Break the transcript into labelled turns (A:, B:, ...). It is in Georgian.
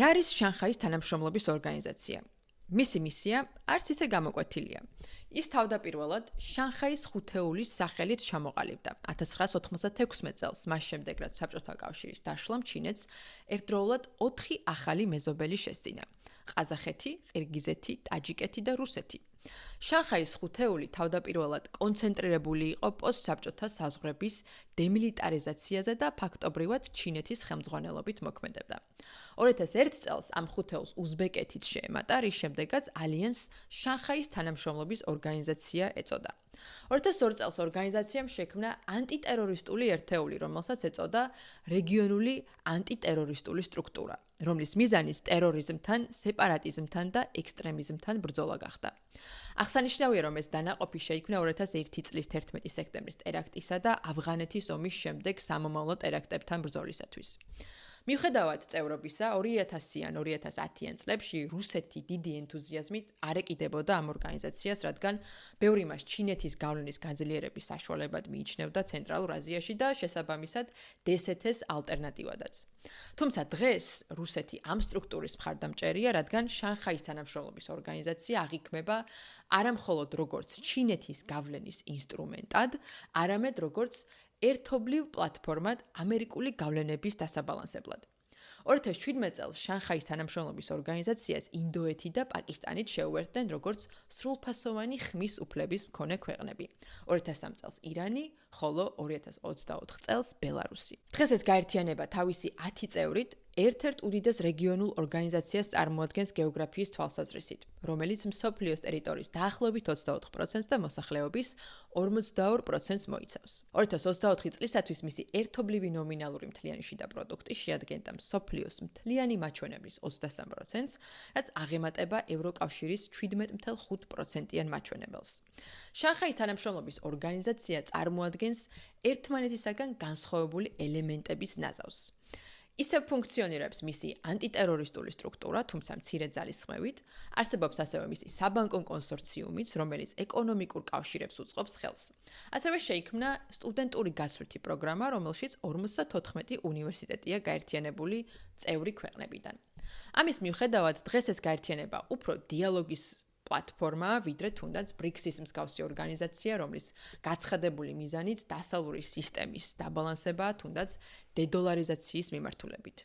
A: რა არის შანხაის თანამშრომლობის ორგანიზაცია? მისი მისია არც ისე გამოკვეთილია. ის თავდაპირველად შანხაის ხუთეულის სახელით ჩამოყალიბდა 1996 წელს, მას შემდეგ რაც საბჭოთა კავშირის დაშლამ ჩინეთს ერთდროულად 4 ახალი მეზობელი შესწინა: ყაზახეთი, ყირგიზეთი, ტაჯიკეთი და რუსეთი. შანხაის ხუთეული თავდაპირველად კონცენტრირებული იყო პოსტსაბჭოთა საზღვრების დემილიტარიზაციაზე და ფაქტობრივად ჩინეთის ხელმძღვანელობით მოქმედებდა. 2001 წელს ამ ხუთეულს უზბეკეთიც შეემატა, რის შემდეგაც ალიანსს შანხაის თანამშრომლობის ორგანიზაცია ეწოდა. 2002 წელს ორგანიზაციამ შექმნა ანტიტერორისტული ერთეული, რომელსაც ეწოდა რეგიონული ანტიტერორისტული სტრუქტურა, რომლის მიზანიც ტერორიზმთან, სეპარატიზმთან და ექსტრემიზმთან ბრძოლა გახდა. აღსანიშნავია, რომ ეს დანაყოფი შეიქმნა 2001 წლის 11 სექტემბრის ტერაქტისა და ავღანეთის ომის შემდეგ სამომავლო ტერაქტებთან ბრძოლისათვის. მიუხედავად წევრობისა, 2000-იან 2010-იან წლებში რუსეთი დიდი ენთუზიაზმით არ ეკიდებოდა ამ ორგანიზაციას, რადგან ბევრი მას ჩინეთის გავლენის გაძლიერების საშუალებად მიიჩნევდა ცენტრალურ აზიაში და შესაბამისად დსთ-ს ალტერნატივადაც. თუმცა დღეს რუსეთი ამ სტრუქტურის მხარდამჭერია, რადგან შანხაის თანამშრომლობის ორგანიზაცია აღიქმება არა მხოლოდ როგორც ჩინეთის გავლენის ინსტრუმენტად, არამედ როგორც ერთობლივ პლატფორმად ამერიკული გავლენების დასაბალანსებლად. 2017 წელს შანხაის თანამშრომლობის ორგანიზაციას ინდოეთი და პაკისტანით შეუერთდნენ როგორც სრულფასოვანი ხმის უფლების მქონე ქვეყნები. 2003 წელს ირანი, ხოლო 2024 წელს ბელარუსი. დღეს ეს გაერთიანება თავისი 10 წევრით ერთ-ერთ უდიდეს რეგიონულ ორგანიზაციას წარმოადგენს გეოგრაფიის თვალსაზრისით, რომელიც მსოფლიოს ტერიტორიის დაახლოებით 24%-ს და მოსახლეობის 42%-ს მოიცავს. 2024 წლისათვის მისი ერთობლივი ნომინალური მთლიანი შიდა პროდუქტი შეადგენდა მსოფლიოს მთლიანი მაჩვენებლის 23%-ს, რაც აღემატება ევროკავშირის 17.5%-იან მაჩვენებელს. შანხაის თანამშრომლობის ორგანიზაცია წარმოადგენს ერთმანეთისაგან განსხვავებული ელემენტების ნაზავს. ისევ ფუნქციონირებს მისი ანტიტერორისტული სტრუქტურა, თუმცა მცირე ძალისხმევით, არსებობს ასევე მისი საბანკო კონსორციუმიც, რომელიც ეკონომიკურ კავშირებს უწყობს ხელს. ასევე შეიქმნა სტუდენტური გასვლითი პროგრამა, რომელშიც 54 უნივერსიტეტია გაერთიანებული წევრი ქვეყნებიდან. ამის მიუხედავად, დღეს ეს გაერთიანება უფრო დიალოგის პლატფორმაა, ვიდრე თუნდაც BRICS-ის მსგავსი ორგანიზაცია, რომლის გაცხადებული მიზანიც დასავლური სისტემის დაბალანსებაა, თუნდაც დედოლარიზაციის მიმართულებით.